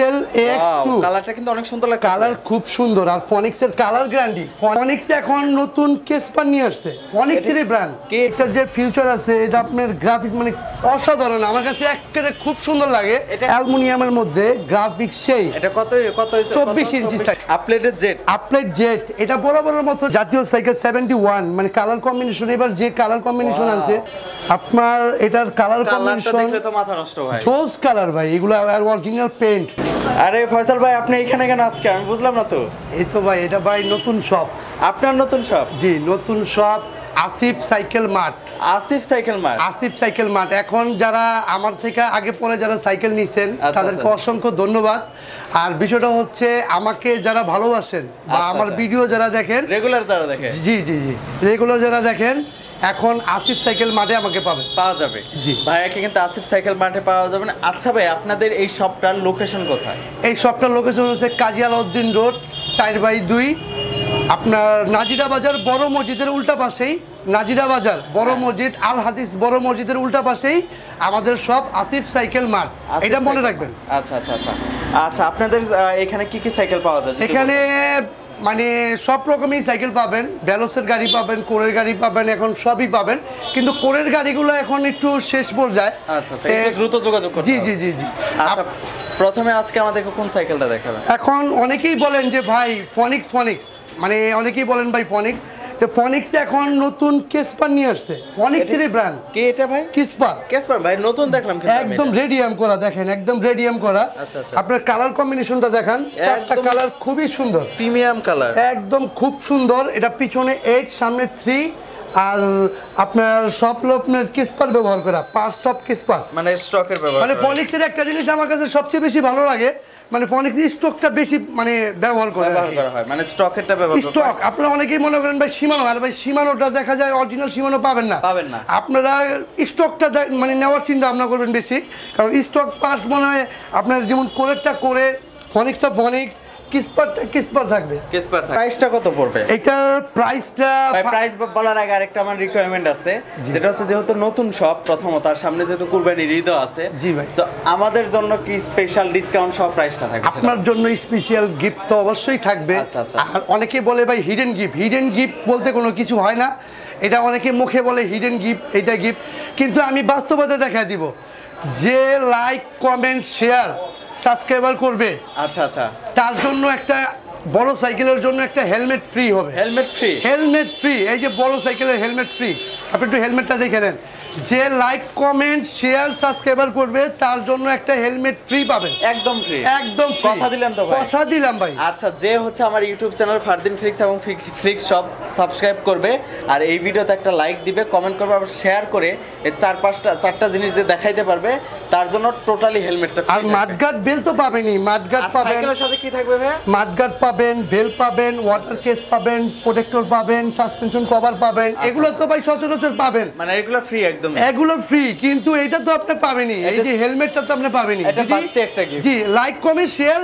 কিসেল AX2 কালারটা কিন্তু অনেক সুন্দর লাগে, কালার খুব সুন্দর। আর ফনিক্সের কালার গ্যারান্টি। ফনিক্স এখন নতুন কেসপার নিয়ে আসছে, ফনিক্সেরই ব্র্যান্ড। এটার যে ফিউচার আছে, এটা আপনার গ্রাফিক্স মানে অসাধারণ, আমার কাছে একেবারে খুব সুন্দর লাগে। অ্যালুমিনিয়ামের মধ্যে গ্রাফিক্স সেই। এটা কত 24 ইঞ্চি সাইজ, আপলেটেড জেড। আপলেট জেট, এটা বরাবরের মতো জাতীয় সাইকেল 71 মানে কালার কম্বিনেশন। এবার যে কালার কম্বিনেশন আছে আপনার, এটার কালার কম্বিনেশন দেখলে তো মাথা নষ্ট ভাই, জোস কালার ভাই, এগুলো অরিজিনাল পেইন্ট। আরে ফয়সাল ভাই, আপনি এখানে কেন আজকে? আমি বুঝলাম না তো। এই তো ভাই, এটা ভাই নতুন শপ। আপনার নতুন শপ? জি, নতুন shop, Asif cycle mart. Asif cycle mart, Asif cycle mart. এখন যারা আমার থেকে আগে পরে যারা সাইকেল নিছেন তাদেরকে অসংখ্য ধন্যবাদ। আর বিষয়টা হচ্ছে, আমাকে যারা ভালোবাসেন বা আমার ভিডিও যারা দেখেন, রেগুলার যারা দেখেন, জি জি জি, রেগুলার যারা দেখেন, এখন আসিফ সাইকেল মার্টে আমাকে পাওয়া যাবে। জি ভাইয়াকে কিন্তু আসিফ সাইকেল মার্টে পাওয়া যাবে না। আচ্ছা ভাই, আপনাদের এই শপটার লোকেশন কোথায়? এই শপটার লোকেশন হচ্ছে কাজী আলাউদ্দিন রোড 4/2, আপনার নাজিরা বাজার বড় মসজিদের উল্টা পাশেই। নাজিরা বাজার বড় মসজিদ, আল হাদিস বড় মসজিদের উল্টা পাশেই আমাদের শপ আসিফ সাইকেল মার্ট, এটা মনে রাখবেন। আচ্ছা আচ্ছা আচ্ছা আচ্ছা, আপনাদের এখানে কি কি সাইকেল পাওয়া যায়? এখানে মানে সব রকমই সাইকেল পাবেন, ভ্যালোসের গাড়ি পাবেন, কোরের গাড়ি পাবেন, এখন সবই পাবেন। কিন্তু কোরের গাড়িগুলো এখন একটু শেষ পর্যায়ে। আচ্ছা আচ্ছা, একটু দ্রুত যোগাযোগ করতে হবে। জি জি জি জি। আচ্ছা, প্রথমে আজকে আমাদেরকে কোন সাইকেলটা দেখাবেন? এখন অনেকেই বলেন যে ভাই ফনিক্স মানে অনেকেই বলেন ভাই ফনিক্স, যে ফনিক্স এখন নতুন কেসপার নিয়ে আসছে, ফনিক্সেরই ব্র্যান্ড। কে এটা ভাই? কেসপার ভাই, নতুন দেখলাম কিন্তু একদম রেডিয়াম করা, দেখেন একদম রেডিয়াম করা। আচ্ছা আচ্ছা, আপনার কালার কম্বিনেশনটা দেখান, চারটা কালার খুবই সুন্দর, প্রিমিয়াম কালার, একদম খুব সুন্দর। এটা পিছনে 8, সামনে 3, আর আপনার সব আপনার কিসপার ব্যবহার করা, পার্টস সব কিসপার, মানে স্টকের ব্যবহার। মানে ফনিক্সের একটা জিনিস আমার কাছে সবচেয়ে বেশি ভালো লাগে, মানে ফনিক্স স্টকটা বেশি মানে ব্যবহার করা হয়, মানে স্টকেরটা ব্যবহার করা। স্টক আপনারা অনেকেই মনে করেন ভাই সীমানো, আর ভাই সীমানোটা দেখা যায় অরিজিনাল সীমানো পাবেন না। আপনারা স্টকটা মানে নেওয়ার চিন্তা ভাবনা করবেন বেশি, কারণ স্টক পার্টস মনে হয় আপনার যেমন কোরেরটা করে, ফনিক্সটা ফনিক্স, কিসপার থাকবে। প্রাইসটা কত পড়বে? এটার প্রাইসটা, প্রাইস বলার আগে আরেকটা আমার রিকোয়ারমেন্ট আছে, যেটা হচ্ছে যেহেতু নতুন শপ, প্রথমত আর সামনে যেহেতু কুরবানির ঈদও আছে, জি ভাই, তো আমাদের জন্য কি স্পেশাল ডিসকাউন্ট সব প্রাইসটা থাকবে? আপনার জন্য স্পেশাল গিফট তো অবশ্যই থাকবে। আর অনেকে বলে ভাই হিডেন গিফট বলতে কোনো কিছু হয় না, এটা অনেকে মুখে বলে হিডেন গিফট, এটা গিফট, কিন্তু আমি বাস্তবতা দেখা দিব। যে লাইক কমেন্ট শেয়ার সাবস্ক্রাইবার করবে, আচ্ছা আচ্ছা, তার জন্য একটা বড় সাইকেলের জন্য একটা হেলমেট ফ্রি হবে। হেলমেট ফ্রি, এই যে বড় সাইকেলের হেলমেট ফ্রি। আপনি একটু হেলমেটটা দেখে নেন। যে লাইক কমেন্ট শেয়ার সাবস্ক্রাইবার করবে তার জন্য একটা হেলমেট ফ্রি পাবেন, একদম ফ্রি, একদম ফ্রি। কথা দিলেন তো ভাই? কথা দিলাম ভাই। আচ্ছা, যে হচ্ছে আমার ইউটিউব চ্যানেল ফারদিন ফ্লিক্স এবং ফ্লিক্স শপ সাবস্ক্রাইব করবে, আর এই ভিডিওতে একটা লাইক দিবে, কমেন্ট করবে, আর শেয়ার করে এই 4-5টা জিনিস যে দেখাইতে পারবে, তার জন্য টোটালি হেলমেটটা ফ্রি। আর মাডগার্ড বেল তো পাবেনই, মাডগার্ড পাবেন। সাইকেলের সাথে কি থাকবে ভাই? মাডগার্ড পাবেন, বেল পাবেন, ওয়াটার কেস পাবেন, প্রোটেক্টর পাবেন, সাসপেনশন কভার পাবেন। এগুলো তো ভাই সচরাচর পাবেন, মানে এগুলো ফ্রি, একদম এগুলো ফ্রি। কিন্তু এটা তো আপনি পাবেনই, এই যে হেলমেটটা তো আপনি পাবেনই। জি, লাইক কমেন্ট শেয়ার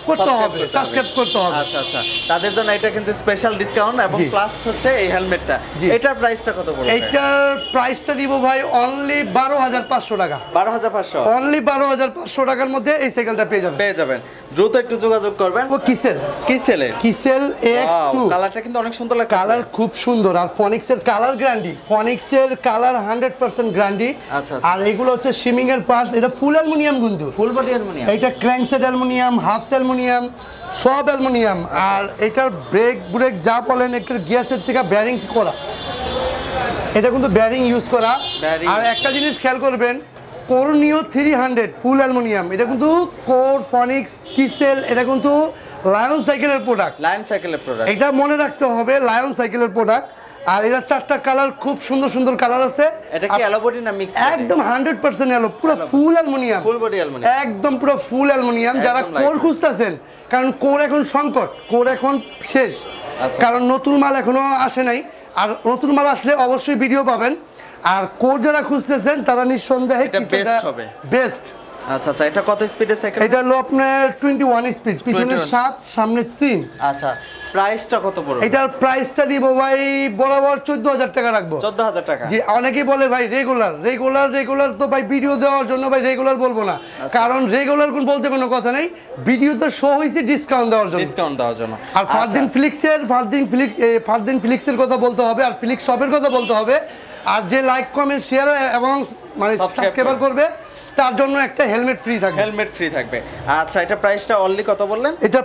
করতে হবে, সাবস্ক্রাইব করতে হবে। আচ্ছা আচ্ছা, তাদের জন্য এটা কিন্তু স্পেশাল ডিসকাউন্ট, এবং প্লাস হচ্ছে এই হেলমেটটা। এটার প্রাইসটা কত পড়বে? এটার প্রাইসটা দিব ভাই অনলি 12,500 টাকা। 12,500, অনলি 12,500 টাকার মধ্যে এই সাইকেলটা পেয়ে যাবেন। দ্রুত একটু যোগাযোগ করবেন। ও কিসেল AX2, কালারটা কিন্তু অনেক সুন্দর লাগে, কালার খুব সুন্দর। আর ফনিক্সের কালার গ্যারান্টি, ফনিক্সের কালার 100% গ্যারান্টি। আচ্ছা, আর এগুলো হচ্ছে শিমিং এর পার্টস, এটা ফুল অ্যালুমিনিয়াম, কিন্তু ফুল বডি অ্যালুমিনিয়াম। এটা ক্র্যাঙ্কসেট অ্যালুমিনিয়াম, হাফ অ্যালুমিনিয়াম, সব অ্যালুমিনিয়াম। আর এটার ব্রেক যা বলেন, একটা গিয়ার সেট থেকে ব্যারিং করা, এটা কিন্তু ব্যারিং ইউজ করা। আর একটা জিনিস খেয়াল করবেন, কোরনিও 300 ফুল অ্যালুমিনিয়াম, এটা কিন্তু কোর ফনিক্স কিসেল, এটা কিন্তু লায়ন সাইকেলের প্রোডাক্ট। এটা মনে রাখতে হবে, লায়ন সাইকেলের প্রোডাক্ট। আর এটা 4টা কালার, খুব সুন্দর সুন্দর কালার আছে। এটা কি অ্যালো বডি না মিক্স? একদম 100% অ্যালো, পুরো ফুল অ্যালুমিনিয়াম, ফুল বডি অ্যালুমিনিয়াম, একদম পুরো ফুল অ্যালুমিনিয়াম। যারা কোর খুঁজতেছেন, কারণ কোর এখন সংকট, কোর এখন শেষ, কারণ নতুন মাল এখনো আসে নাই। আর নতুন মাল আসলে অবশ্যই ভিডিও পাবেন। আর কোর যারা খুঁজতেছেন তারা নিঃসন্দেহে বেস্ট হবে, বেস্ট। আচ্ছা আচ্ছা, এটা কত স্পিডের সাইকেল? এটা হলো আপনার 21 স্পিড, পিছনে 7, সামনে 3। আচ্ছা, প্রাইসটা কত পড়বে? এটার প্রাইসটা দিব ভাই বরাবর 14000 টাকা রাখবো। 14000 টাকা। জি, অনেকেই বলে ভাই রেগুলার তো ভাই ভিডিও দেওয়ার জন্য ভাই রেগুলার বলবো না, কারণ রেগুলার কোন বলতে কোনো কথা নেই, ভিডিও তো শো হইছে ডিসকাউন্ট দেওয়ার জন্য। আর ফারদিন ফ্লিক্সের কথা বলতে হবে, আর ফ্লিক্স শপের কথা বলতে হবে, আর যে লাইক কমেন্ট শেয়ার এবং মানে সাবস্ক্রাইব করবে তার জন্য একটা হেলমেট ফ্রি থাকবে। আচ্ছা, এটা প্রাইসটা অনলি কত বললেন? এটা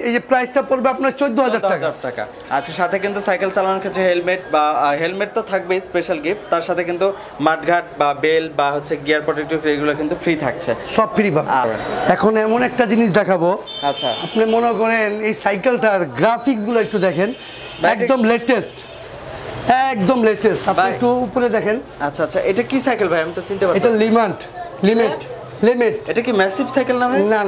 এই যে প্রাইসটা পড়বে আপনার 14000 টাকা। আচ্ছা, সাথে কিন্তু সাইকেল চালানোর ক্ষেত্রে হেলমেট তো থাকবে স্পেশাল গিফট, তার সাথে কিন্তু মাঠঘাট বা বেল বা হচ্ছে গিয়ার প্রোটেক্টর এগুলো কিন্তু ফ্রি থাকছে, সব ফ্রি পাবেন। এখন এমন একটা জিনিস দেখাবো, আচ্ছা আপনি মনে করেন এই সাইকেলটার গ্রাফিক্স গুলো একটু দেখেন, একদম লেটেস্ট আপনি একটু উপরে দেখেন। আচ্ছা, এটা কি সাইকেল ভাই? আমি তো চিনতে পারছি। এটা লিমিট। এটা কি ম্যাসিভ সাইকেল না ভাই? না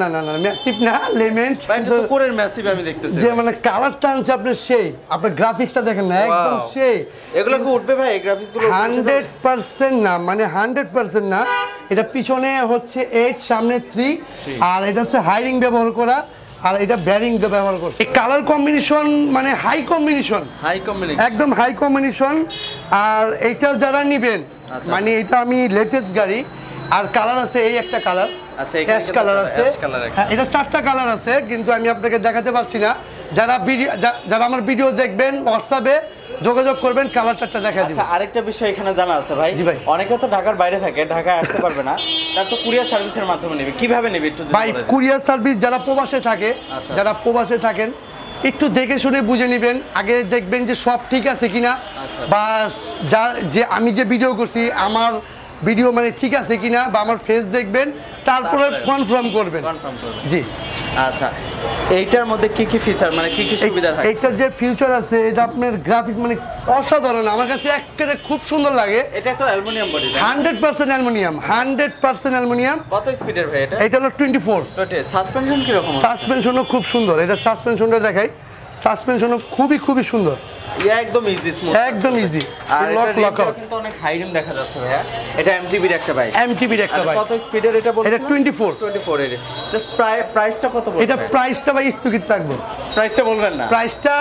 ম্যাসিভ না, লিমিট। কিন্তু কোরের ম্যাসিভ আমি দেখতেছি, যে মানে কালার টানছে আপনার, সেই আপনার গ্রাফিক্সটা দেখেন না, একদম সেই। এগুলো কি উঠবে ভাই? এই গ্রাফিক্স গুলো 100% না, মানে 100% না। এটা পিছনে হচ্ছে 8, সামনে 3, আর এটা হচ্ছে হাইরিং ব্যবহার করা, আর এটা ব্যারিং দিয়ে ব্যবহার করছে। এই কালার কম্বিনেশন মানে হাই কম্বিনেশন, একদম হাই কম্বিনেশন। আর এইটা যারা নিবেন, মানে এটা আমি লেটেস্ট গাড়ি, আর কালার আছে এই একটা কালার, আচ্ছা অ্যাশ কালার আছে। হ্যাঁ, এটা 4টা কালার আছে, কিন্তু আমি আপনাকে দেখাতে পারছি না। যারা আমার ভিডিও দেখবেন হোয়াটসঅ্যাপে যোগাযোগ করবেন, কালার 4টা দেখা দিবেন। আচ্ছা, আরেকটা বিষয় এখানে জানা আছে ভাই। জি ভাই। অনেকে তো ঢাকার বাইরে থাকে, ঢাকায় আসতে পারবে না, তার তো কুরিয়ার সার্ভিসের মাধ্যমে নেবে, কিভাবে নেবে একটু ভাই? কুরিয়ার সার্ভিস যারা প্রবাসে থাকেন একটু দেখে শুনে বুঝে নেবেন, আগে দেখবেন যে সব ঠিক আছে কিনা, বা যে আমি যে ভিডিও করছি আমার ভিডিও মানে ঠিক আছে কিনা, বা আমার ফেস দেখবেন, তারপরে কনফার্ম করবেন। জি। আচ্ছা, এইটার মধ্যে কি কি ফিচার, মানে কি কি সুবিধা থাকে? এইটার যে ফিচার আছে, এটা আপনার গ্রাফিক্স মানে অসাধারণ, আমার কাছে একেবারে খুব সুন্দর লাগে। এটা তো অ্যালুমিনিয়াম বডি, 100% অ্যালুমিনিয়াম। কত স্পিডের ভাই এটা? এটা হলো 24। সাসপেনশন কি রকম? সাসপেনশনও খুব সুন্দর, এটা সাসপেনশনটা দেখাই, সাসপেনশনও খুবই সুন্দর, একদম ইজি, স্মুথ, একদম ইজি। আর লক কিন্তু অনেক হাই রিম দেখা যাচ্ছে ভাইয়া। এটা এমটিবির একটা বাইক, কত স্পিডের এটা বলছেন? এটা 24 এর। জাস্ট প্রাইসটা কত বলবেন? এটা প্রাইসটা ভাই স্থগিত রাখবো। প্রাইসটা বলবেন না? প্রাইসটা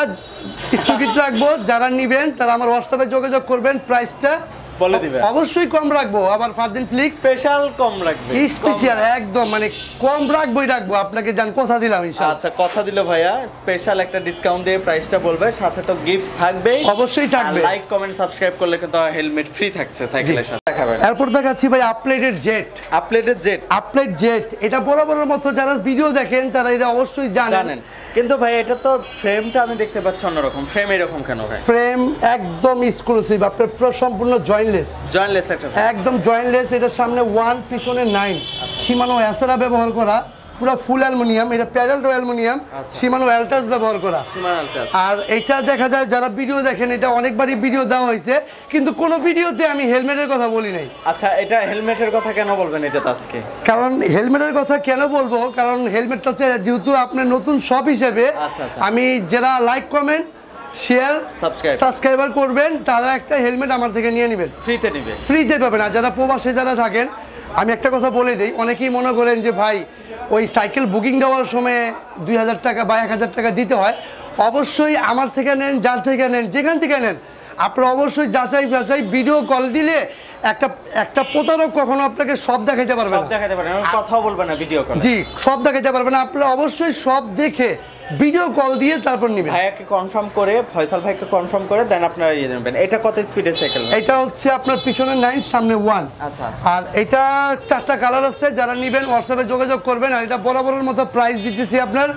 স্থগিত রাখবো, যারা নেবেন তারা আমার হোয়াটসঅ্যাপে যোগাযোগ করবেন, প্রাইসটা বলে দিবেন। অবশ্যই কম রাখবো, আবার ফারদিন ফ্লিক্স স্পেশাল কম রাখবে, স্পেশাল একদম মানে কম রাখবোই রাখবো, আপনাকে জান কথা দিলাম ইনশাআল্লাহ। আচ্ছা, কথা দিল ভাইয়া, স্পেশাল একটা ডিসকাউন্ট দিয়ে প্রাইসটা বলবে, সাথে তো গিফট থাকবেই, অবশ্যই থাকবে। লাইক কমেন্ট সাবস্ক্রাইব করলে কিন্তু হেলমেট ফ্রি থাকছে সাইকেলের সাথে। দেখাবেন, এরপর দেখাচ্ছি ভাই আপলেটেড জেট। এটা বরাবরের মতো যারা ভিডিও দেখেন তারা এটা অবশ্যই জানেন, কিন্তু ভাই এটা তো ফ্রেমটা আমি দেখতে পাচ্ছি অন্যরকম, ফ্রেম এরকম কেন ভাই? ফ্রেম একদম এক্সক্লুসিভ, আপনার পুরো সম্পূর্ণ জয়েন্টলেস একটা, একদম জয়েন্টলেস। এটার সামনে 1, পিছনে 9, শিমানো অ্যাসেরা ব্যবহার করা, পুরো ফুল অ্যালুমিনিয়াম। এটা প্যাডেলটা অ্যালুমিনিয়াম, শিমানো অ্যালটাস ব্যবহার করা। আর এটা দেখা যায় যারা ভিডিও দেখেন, এটা অনেকবারই ভিডিও দেওয়া হয়েছে, কিন্তু কোনো ভিডিওতে আমি হেলমেটের কথা বলি নাই। আচ্ছা, এটা হেলমেটের কথা কেন বলবেন এটা আজকে? কারণ হেলমেটের কথা কেন বলবো, কারণ হেলমেটটা হচ্ছে যেহেতু আপনার নতুন শপ হিসেবে, আমি যারা লাইক কমেন্ট শেয়ার সাবস্ক্রাইবার করবেন তারা একটা হেলমেট আমার থেকে নিয়ে নেবেন, ফ্রিতে পাবেন। আর যারা প্রবাসে যারা থাকেন, আমি একটা কথা বলে দিই, অনেকেই মনে করেন যে ভাই ওই সাইকেল বুকিং দেওয়ার সময় 2000 টাকা বা 1000 টাকা দিতে হয়। অবশ্যই আমার থেকে নেন, যার থেকে নেন, যেখান থেকে নেন, আপনারা অবশ্যই যাচাই ভিডিও কল দিলে একটা প্রতারক কখনো আপনাকে সব দেখাইতে পারবে না, কথা বলবে না ভিডিও কল। জি, সব দেখাইতে পারবে না। আপনারা অবশ্যই সব দেখে ভিডিও কল দিয়ে তারপর নেবেন। ভাইয়াকে কনফার্ম করে, ফয়সাল ভাইকে কনফার্ম করে দেন আপনারা ইয়ে নেবেন। এটা কত স্পিডের সাইকেল? এটা হচ্ছে আপনার পিছনে 9, সামনে 1। আচ্ছা, আর এটা 4টা কালার আছে, যারা নেবেন হোয়াটসঅ্যাপে যোগাযোগ করবেন। আর এটা বরাবরের মতো প্রাইস দিতেছি আপনার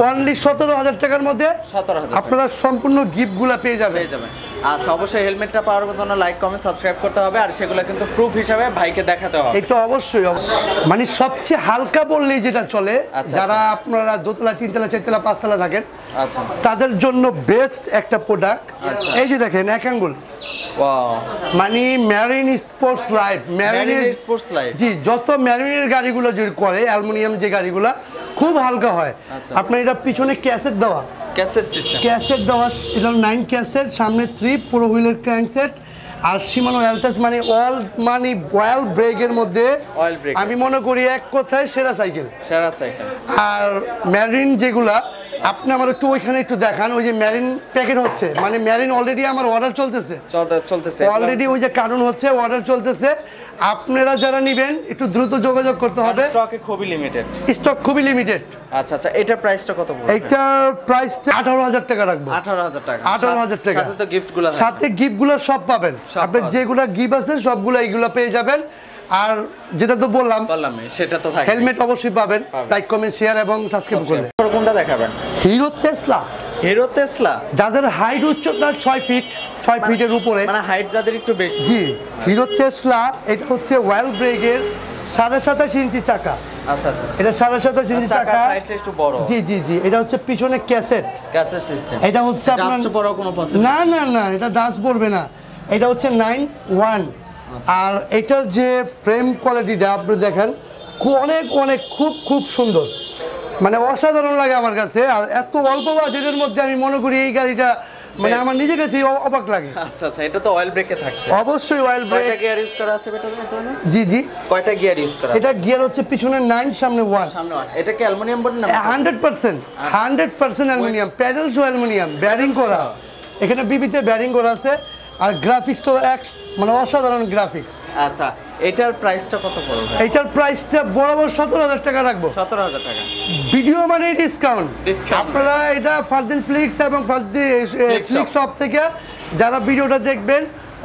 অনলি 17,000 টাকার মধ্যে, 17,000 আপনারা সম্পূর্ণ গিফটগুলো পেয়ে যাবেন। আচ্ছা, অবশ্যই হেলমেটটা পাওয়ার জন্য লাইক কমেন্ট সাবস্ক্রাইব করতে হবে, আর সেগুলো কিন্তু প্রুফ হিসাবে ভাইকে দেখাতে হবে। এটা অবশ্যই মানে সবচেয়ে হালকা বললেই যেটা চলে, যারা আপনারা 2তলা 3তলা 4তলা 5তলা থাকেন, আচ্ছা, তাদের জন্য বেস্ট একটা প্রোডাক্ট। এই যে দেখেন, এক আঙ্গুল, মানে মেরিন স্পোর্টস লাইফ, জি, যত মেরিনের গাড়িগুলো যে করে অ্যালুমিনিয়াম যে গাড়িগুলো খুব হালকা হয়। আপনার এটা পিছনে ক্যাসেট দেওয়া, এটা 9 ক্যাসেট, সামনে 3 পুরো হুইলের ক্র্যাঙ্কসেট, আর শিমানো অ্যালটাস মানে অয়েল ব্রেকের মধ্যে অয়েল ব্রেক আমি মনে করি এক কথায় সেরা সাইকেল। আর ম্যারিন যেগুলা আপনি আমার একটু ওইখানে একটু দেখান, ওই যে ম্যারিন প্যাকেট হচ্ছে, মানে ম্যারিন অলরেডি আমার অর্ডার চলতেছে অলরেডি, ওই যে কারণ হচ্ছে অর্ডার চলতেছে। আপনারা যারা নেবেন একটু দ্রুত যোগাযোগ করতে হবে, স্টক খুবই লিমিটেড। আচ্ছা আচ্ছা, এটার প্রাইসটা কত পড়বে? এটার প্রাইসটা 18,000 টাকা রাখবো। 18,000 টাকা। সাথে গিফটগুলো সব পাবেন, আপনি যেগুলা গিফট আছে সবগুলো এইগুলো পেয়ে যাবেন। আর যেটা তো বললাম সেটা তো থাকে, হেলমেট অবশ্যই পাবেন। লাইক কমেন্ট শেয়ার এবং সাবস্ক্রাইব করবেন। কোনটা দেখাবেন? হিরো টেসলা, যাদের হাইট উচ্চতা 6 ফিটের উপরে, মানে হাইট যাদের একটু বেশি। জি, হিরো টেসলা। এটা হচ্ছে ওয়েল ব্রেকের 27.5 ইঞ্চি চাকা। আচ্ছা আচ্ছা, এটা 27.5 ইঞ্চি চাকা, সাইজটা একটু বড়। জি জি জি, এটা হচ্ছে পিছনে ক্যাসেট সিস্টেম। এটা হচ্ছে আপনার ডাস্ট পড়ার কোনো পসিবল না, এটা ডাস্ট পড়বে না। এটা হচ্ছে 9-1। আর এটার যে ফ্রেম কোয়ালিটিটা আপনি দেখেন, অনেক খুব সুন্দর, মানে অসাধারণ লাগে আমার কাছে। আর এত অল্প বাজেটের মধ্যে আমি মনে করি এই গাড়িটা মানে আমার নিজের কাছে অবাক লাগে। আচ্ছা আচ্ছা, এটা তো অয়েল ব্রেকে থাকছে। অবশ্যই অয়েল ব্রেক। কয়টা গিয়ার ইউজ করা আছে এটা? জি, কয়টা গিয়ার ইউজ করা? এটা গিয়ার হচ্ছে পিছনে 9, সামনে 1। এটা কি অ্যালুমিনিয়াম বডি না? 100% অ্যালুমিনিয়াম, প্যাডেলস অ্যালুমিনিয়াম, ব্যারিং করা। এখানে বিবিতে ব্যারিং করা আছে। আর গ্রাফিক্স তো মানে অসাধারণ গ্রাফিক্স। আচ্ছা, এটার প্রাইসটা কত পড়বে? এটার প্রাইসটা বরাবর 17,000 টাকা রাখবো। 17,000 টাকা। ভিডিও মানে ডিসকাউন্ট। আপনারা এটা ফারদিন ফ্লিক্স এবং ফারদিন ফ্লিক্স শপ থেকে যারা ভিডিওটা দেখবেন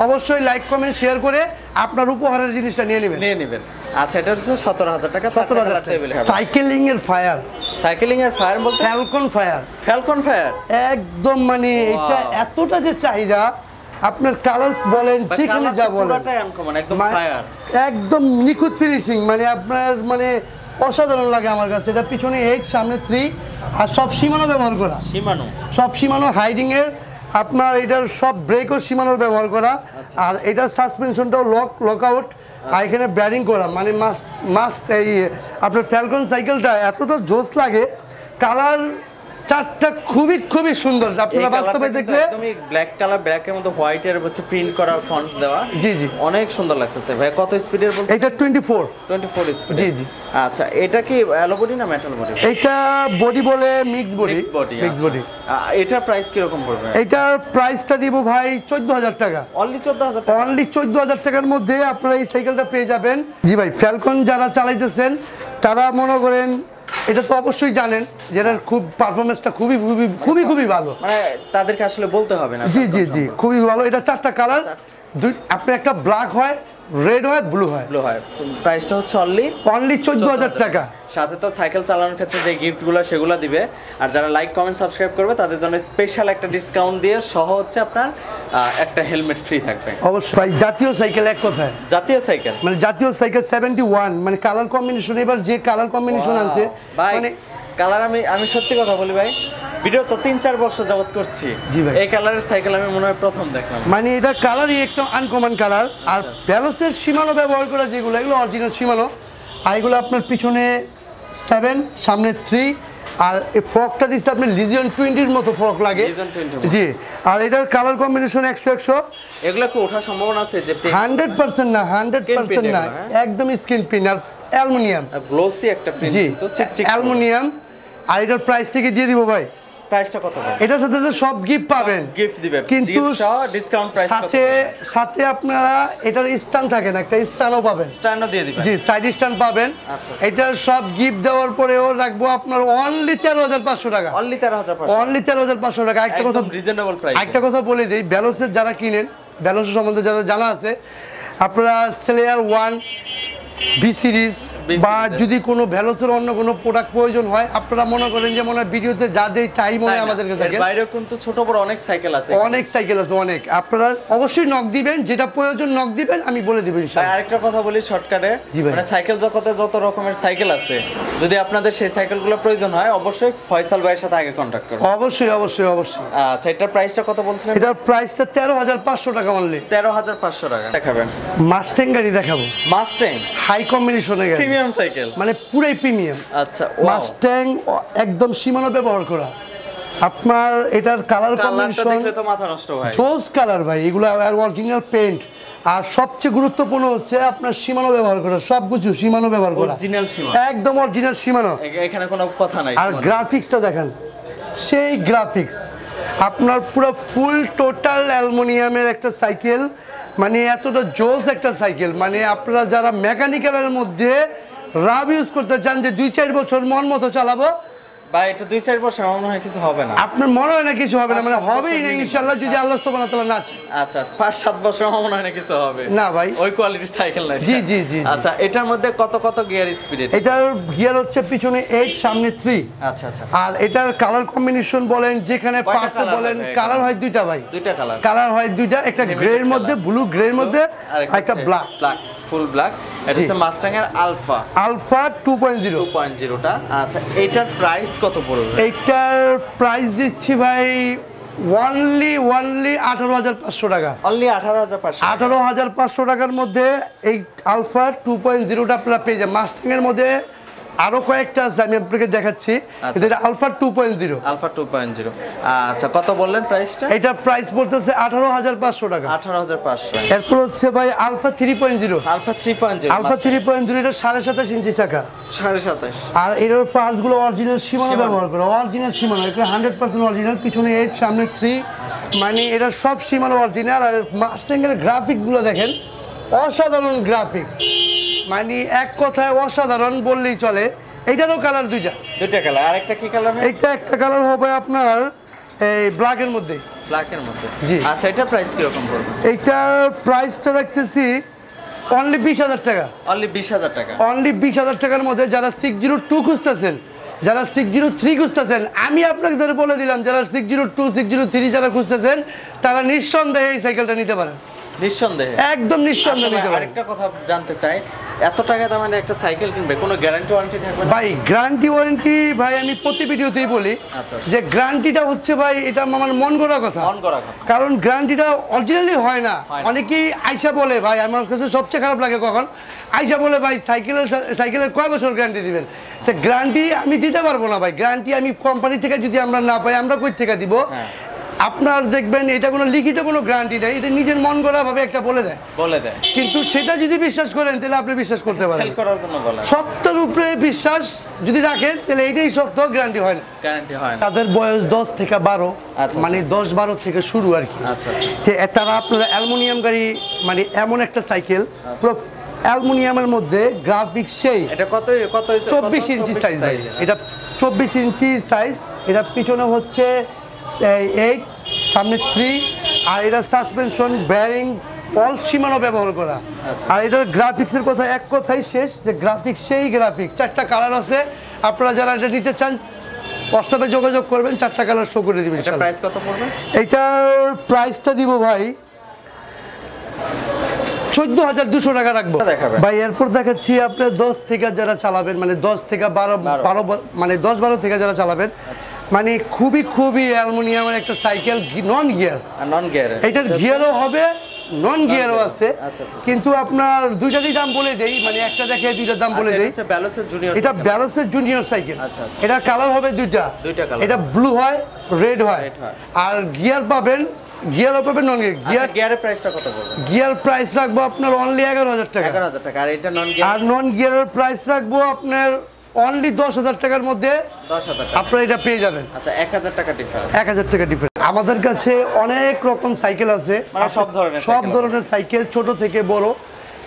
অবশ্যই লাইক কমেন্ট শেয়ার করে আপনার উপহারের জিনিসটা নিয়ে নেবেন। আচ্ছা, এটা হচ্ছে 17,000 টাকা। 17,000 টাকা। সাইকেলিং এর ফায়ার বলতে ফ্যালকন ফায়ার একদম, মানে এটা এতটা যে চাহিদা, আপনার কালার বলেন যেখানে যা বলেন একদম নিখুঁত ফিনিশিং, মানে আপনার মানে অসাধারণ লাগে আমার কাছে। এটা পিছনে 8, সামনে 3, আর সব সীমানো ব্যবহার করা। সব সীমানো হাইডিং এর, আপনার এটার সব ব্রেকও সীমানোর ব্যবহার করা। আর এটার সাসপেনশনটাও লক আউট। আর এখানে ব্যারিং করা, মানে মাস্ট এই আপনার ফ্যালকন সাইকেলটা এতটা জোস লাগে। কালার চারটা খুবই সুন্দর, আপনারা বাস্তবে দেখলে। একদমই ব্ল্যাক কালার, ব্ল্যাকের মধ্যে হোয়াইট এর হচ্ছে প্রিন্ট করা ফন্ট দেওয়া। জি, অনেক সুন্দর লাগতেছে ভাই। কত স্পিডের বলছেন? এটা 24 স্পিড। জি। আচ্ছা, এটা কি অ্যালো বডি না মেটাল বডি? এটা বডি বলে মিক্স বডি। এটার প্রাইস কি রকম পড়বে? এটার প্রাইসটা দিব ভাই 14,000 টাকা। অনলি 14,000 টাকা। অনলি 14,000 টাকার মধ্যে আপনারা এই সাইকেলটা পেয়ে যাবেন। জি ভাই, ফ্যালকন যারা চালাইতেছেন তারা মনে করেন এটা তো অবশ্যই জানেন যেটা খুব পারফরমেন্সটা খুবই ভালো, মানে তাদেরকে আসলে বলতে হবে না। জি, খুবই ভালো। এটা 4টা কালার, আপনি একটা ব্ল্যাক হয়, রেড হয়, ব্লু হয়। প্রাইসটা হচ্ছে অনলি 14,000 টাকা। সাথে তো সাইকেল চালানোর ক্ষেত্রে যে গিফটগুলো সেগুলো দিবে। আর যারা লাইক কমেন্ট সাবস্ক্রাইব করবে তাদের জন্য স্পেশাল একটা ডিসকাউন্ট দিয়ে সহ হচ্ছে আপনার একটা হেলমেট ফ্রি থাকবে। অবশ্যই ভাই, জাতীয় সাইকেল এক কথায়। জাতীয় সাইকেল 71, মানে কালার কম্বিনেশন, এবার যে কালার কম্বিনেশন আনছে মানে কালার। আমি সত্যি কথা বলি ভাই, ভিডিও তো 3-4 বছর যাবত করছি। এই কালারের সাইকেল আমি মনে হয় প্রথম দেখলাম। মানে এটা কালারই একটা আনকমন কালার। আর ব্যালেন্সের সীমানো ব্যবহার করা যেগুলো, এগুলো অরিজিনাল সীমানো। আর এগুলো আপনার পিছনে 7, সামনে 3। আর এই ফ্রকটা দিচ্ছে আপনার লিজিয়ন 20-র মতো ফ্রক লাগে। জি। আর এটার কালার কম্বিনেশন 100। এগুলো কি ওঠার সম্ভাবনা আছে? যে 100% না, 100% না, একদম স্ক্রিন প্রিন্ট আর অ্যালুমিনিয়াম গ্লোসি একটা প্রিন্ট। জি, তো অ্যালুমিনিয়াম। আর এটার প্রাইস থেকে দিয়ে দিব ভাই। প্রাইসটা কত হবে? এটার সাথে তো সব গিফট পাবেন, গিফট দিবে, কিন্তু ডিসকাউন্ট প্রাইস সাথে আপনারা এটার স্ট্যান্ড থাকে না, একটা স্ট্যান্ডও পাবেন। স্ট্যান্ডও দিয়ে দিবেন। জি, সাইড স্ট্যান্ড পাবেন। আচ্ছা, এটার সব গিফট দেওয়ার পরেও রাখবো আপনার অনলি 13,500 টাকা। অনলি 13,500 টাকা। একটা কথা রিজনেবল প্রাইস। একটা কথা বলে যে ব্যালেন্সের যারা কিনেন, ব্যালেন্সের সম্বন্ধে যারা জানা আছে, আপনারা স্লেয়ার 1 বি সিরিজ বা যদি কোনো ভ্যালোসের অন্য কোনো প্রোডাক্ট প্রয়োজন হয়, আপনারা মনে করেন যে মনে হয় ভিডিওতে যা দেই তাই মনে হয় আমাদের কাছে। বাইরেও কিন্তু ছোট বড় অনেক সাইকেল আছে, অনেক। আপনারা অবশ্যই নক দিবেন, যেটা প্রয়োজন নক দিবেন, আমি বলে দিব ইনশাআল্লাহ। আরেকটা কথা বলি শর্টকাটে, মানে সাইকেল জগতে যত রকমের সাইকেল আছে, যদি আপনাদের সেই সাইকেলগুলো প্রয়োজন হয় অবশ্যই ফয়সাল ভাইয়ের সাথে আগে কন্টাক্ট করুন। অবশ্যই। আচ্ছা, এটার প্রাইসটা কত বলছিলেন? এটার প্রাইসটা 13,500 টাকা অনলি। 13,500 টাকা। দেখাবেন মাস্ট্যাং গাড়ি দেখাবো। মাস্ট্যাং হাই কম্বিনেশনের গাড়ি, প্রিমিয়াম সাইকেল, মানে পুরাই প্রিমিয়াম। আচ্ছা, মাস্ট্যাং একদম সীমানো ব্যবহার করা। আপনার এটার কালার কম্বিনেশন দেখলে তো মাথা নষ্ট ভাই, জোস কালার ভাই, এগুলো অরিজিনাল পেইন্ট। আর সবচেয়ে গুরুত্বপূর্ণ হচ্ছে আপনার সীমানো ব্যবহার করা, সবকিছু সীমানো ব্যবহার করা, অরিজিনাল সীমানো, একদম অরিজিনাল সীমানো, এখানে কোনো কথা নাই। আর গ্রাফিক্সটা দেখেন, সেই গ্রাফিক্স আপনার পুরো ফুল টোটাল অ্যালুমিনিয়ামের একটা সাইকেল, মানে এতটা জোস একটা সাইকেল, মানে আপনারা যারা মেকানিক্যালের মধ্যে রাব ইউজ করতে চান যে 2-4 বছর মন মতো চালাবো, ভাই এটা 2-4 বছর আমার মনে হয় কিছু হবে না। আপনার মনে হয় না কিছু হবে না, মানে হবেই না ইনশাআল্লাহ, যদি আল্লাহ সুবহানাহু ওয়া তাআলা না চায়। আচ্ছা 5-7 বছর আমার মনে হয় না কিছু হবে না ভাই, ওই কোয়ালিটির সাইকেল না। জি জি জি। আচ্ছা এটার মধ্যে কত গিয়ার স্পিড? এটার গিয়ার হচ্ছে পিছনে 8 সামনে 3। আচ্ছা আচ্ছা। আর এটার কালার কম্বিনেশন বলেন, যেখানে পার্টস বলেন, কালার হয় দুইটা ভাই, দুইটা কালার হয় দুইটা, একটা গ্রের মধ্যে, ব্লু গ্রের মধ্যে, আর একটা ব্ল্যাক, ফুল ব্ল্যাক। এটা হচ্ছে মাস্টাং এর আলফা 2.0টা। আচ্ছা এটার প্রাইস কত পড়বে? এইটার প্রাইস দিচ্ছি ভাই অনলি 18,500 টাকা। অনলি 18,500? 18,500 টাকার মধ্যে এই আলফা 2.0টা আপনারা পেয়ে যাবেন। মাস্টাং এর মধ্যে আরো কয়েকটা আছে, আমি আপনাকে দেখাচ্ছি। এটা আলফা 2.0। আচ্ছা কত বললেন প্রাইসটা? এটা প্রাইস পড়তেছে 18,500 টাকা। 18,500। এরপর হচ্ছে ভাই আলফা 3.0। আলফা 3.0 এটা 27.5 ইঞ্চি চাকা, 27.5। আর এর পার্টস গুলো অরিজিনাল সীমানো ব্যবহার করা, অরিজিনাল সীমানো, এটা 100% অরিজিনাল। পিছনে 8 সামনে 3, মানে এটা সব সীমানো অরিজিনাল। আর মাস্টাং এর গ্রাফিক্স গুলো দেখেন, অসাধারণ গ্রাফিক্স, মানে এক কথায় অসাধারণ বললেই চলে। এইটারও কালার দুইটা কালার। আরেকটা কি কালার? এইটা একটা কালার হবে আপনার এই ব্ল্যাকের মধ্যে। জি। আচ্ছা এটা প্রাইস কি রকম পড়বে? এইটার প্রাইসটা রাখতেছি অনলি 20,000 টাকা। অনলি 20,000 টাকা। অনলি 20,000 টাকার মধ্যে যারা 602 খুঁজতেছেন, যারা 603 খুঁজতেছেন, আমি আপনাকে ধরে বলে দিলাম, যারা 602 603 যারা খুঁজতেছেন তারা নিঃসন্দেহে এই সাইকেলটা নিতে পারেন। নিঃসন্দেহে, একদম নিঃসন্দেহে নিতে পারেন। আরেকটা কথা জানতে চাই, এত টাকা দামে একটা সাইকেল কিনবে, কোনো গ্যারান্টি ওয়ারেন্টি থাকবে না? ভাই গ্যারান্টি ওয়ারেন্টি ভাই আমি প্রতি ভিডিওতেই বলি যে গ্যারান্টিটা হচ্ছে ভাই এটা আমার মন গড়া কথা, কারণ গ্যারান্টিটা অরিজিনালি হয় না। অনেকেই আইসা বলে, ভাই আমার কাছে সবচেয়ে খারাপ লাগে কখন আইসা বলে, ভাই সাইকেলের কয় বছর গ্যারান্টি দিবেন? তো গ্যারান্টি আমি দিতে পারবো না ভাই। গ্যারান্টি আমি কোম্পানি থেকে যদি আমরা না পাই, আমরা কই থেকে দিব? আপনার দেখবেন এটা কোনো লিখিত কোনো গ্যারান্টি নেই, এটা নিজের মন গড়া ভাবে একটা বলে দেয়। কিন্তু সেটা যদি বিশ্বাস করেন তাহলে আপনি বিশ্বাস করতে পারেন। সত্যের উপরে বিশ্বাস যদি রাখেন তাহলে এটাই সত্য, গ্যারান্টি হয় না। তাদের বয়স 10 থেকে 12, মানে 10-12 থেকে শুরু আর কি। তারা আপনারা অ্যালুমিনিয়াম গাড়ি, মানে এমন একটা সাইকেল পুরো অ্যালুমিনিয়ামের মধ্যে গ্রাফিক্স সেই। এটা কত 24 ইঞ্চি সাইজ। এটা 24 ইঞ্চি সাইজ। এটা পিছনে হচ্ছে 8 সামনে 3, আর এটা সাসপেনশন ব্যারিং অল সীমানো ব্যবহার করা। আর এটার গ্রাফিক্সের কথা এক কথাই শেষ, যে গ্রাফিক্স সেই গ্রাফিক্স। 4টা কালার আছে, আপনারা যারা এটা নিতে চান হোয়াটসঅ্যাপে যোগাযোগ করবেন, 4টা কালার শো করে দিবেন। প্রাইস কত পড়বে? এটার প্রাইসটা দিব ভাই 14,200 টাকা রাখবো ভাই। এরপর দেখাচ্ছি আপনার 10 থেকে যারা চালাবেন, মানে 10 থেকে 12, মানে 10-12 থেকে যারা চালাবেন, মানে খুবই অ্যালুমিনিয়ামের একটা সাইকেল, নন গিয়ার। এটার গিয়ারও হবে, নন গিয়ারও আছে। কিন্তু আপনার দুইটারই দাম বলে দেই, মানে একটা দেখে দুইটার দাম বলে দেই। এটা ব্যালোসের জুনিয়র সাইকেল। এটার কালার হবে দুইটা। এটা ব্লু হয়, রেড হয়। আর গিয়ার পাবেন, গিয়ারও পাবেন, নন গিয়ার। গিয়ারের প্রাইসটা কত পড়বে? গিয়ার প্রাইস রাখবো আপনার অনলি 11,000 টাকা। 11,000 টাকা। আর এটা নন গিয়ার? আর নন গিয়ারের প্রাইস রাখবো আপনার অনলি 10,000 টাকার মধ্যে। 10,000 আপনারা এটা পেয়ে যাবেন। আচ্ছা 1,000 টাকা ডিফারেন্স। 1,000 টাকা ডিফারেন্স। আমাদের কাছে অনেক রকম সাইকেল আছে, সব ধরনের সাইকেল, ছোট থেকে বড়।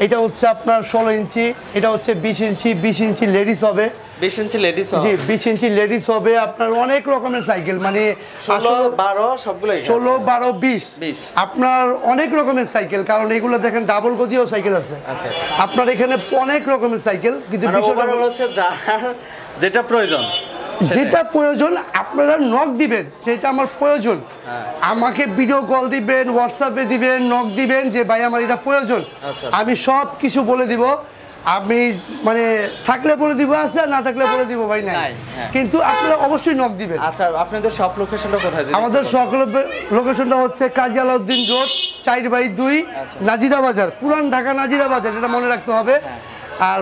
এটা হচ্ছে আপনার 16 ইঞ্চি, এটা হচ্ছে 20 ইঞ্চি। 20 ইঞ্চি লেডিস হবে, 20 ইঞ্চি লেডিস হবে। জি 20 ইঞ্চি লেডিস হবে। আপনার অনেক রকমের সাইকেল, মানে 16, 12 সবগুলোই 16, 12, 20 আপনার অনেক রকমের সাইকেল। কারণ এগুলো দেখেন ডাবল গদিও সাইকেল আছে। আপনার এখানে অনেক রকমের সাইকেল, কিন্তু ওভারঅল হচ্ছে যেটা প্রয়োজন, আপনারা নক দিবেন, সেটা আমার প্রয়োজন। আমাকে ভিডিও কল দিবেন, হোয়াটসঅ্যাপে দিবেন, নক দিবেন যে ভাই আমার এটা প্রয়োজন। আমি সব কিছু বলে দিব। আমি মানে থাকলে বলে দিব, আচ্ছা না থাকলে বলে দিব ভাই নাই, কিন্তু আপনারা অবশ্যই নক দিবেন। আচ্ছা আপনাদের সব লোকেশনটা কোথায়? আমাদের সব লোকেশনটা হচ্ছে কাজী আলাউদ্দিন রোড 4/2, নাজিরা বাজার, পুরান ঢাকা নাজিরা বাজার, এটা মনে রাখতে হবে। আর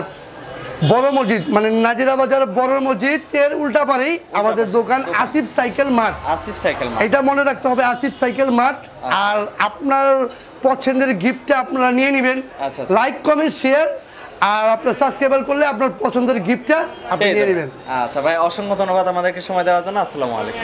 বড় মসজিদ মানে নাজিরা বাজার বড় মসজিদ এর উল্টা পারেই আমাদের দোকান Asif cycle mart. Asif cycle mart, এটা মনে রাখতে হবে, আসিফ সাইকেল মার্ট। আর আপনার পছন্দের গিফটটা আপনারা নিয়ে নেবেন, আচ্ছা। লাইক কমেন্ট শেয়ার, আর আপনার সাবস্ক্রাইবার করলে আপনার পছন্দের গিফটটা আপনি নিয়ে নেবেন। আচ্ছা ভাই, অসংখ্য ধন্যবাদ আমাদেরকে সময় দেওয়ার জন্য। আসসালামু আলাইকুম।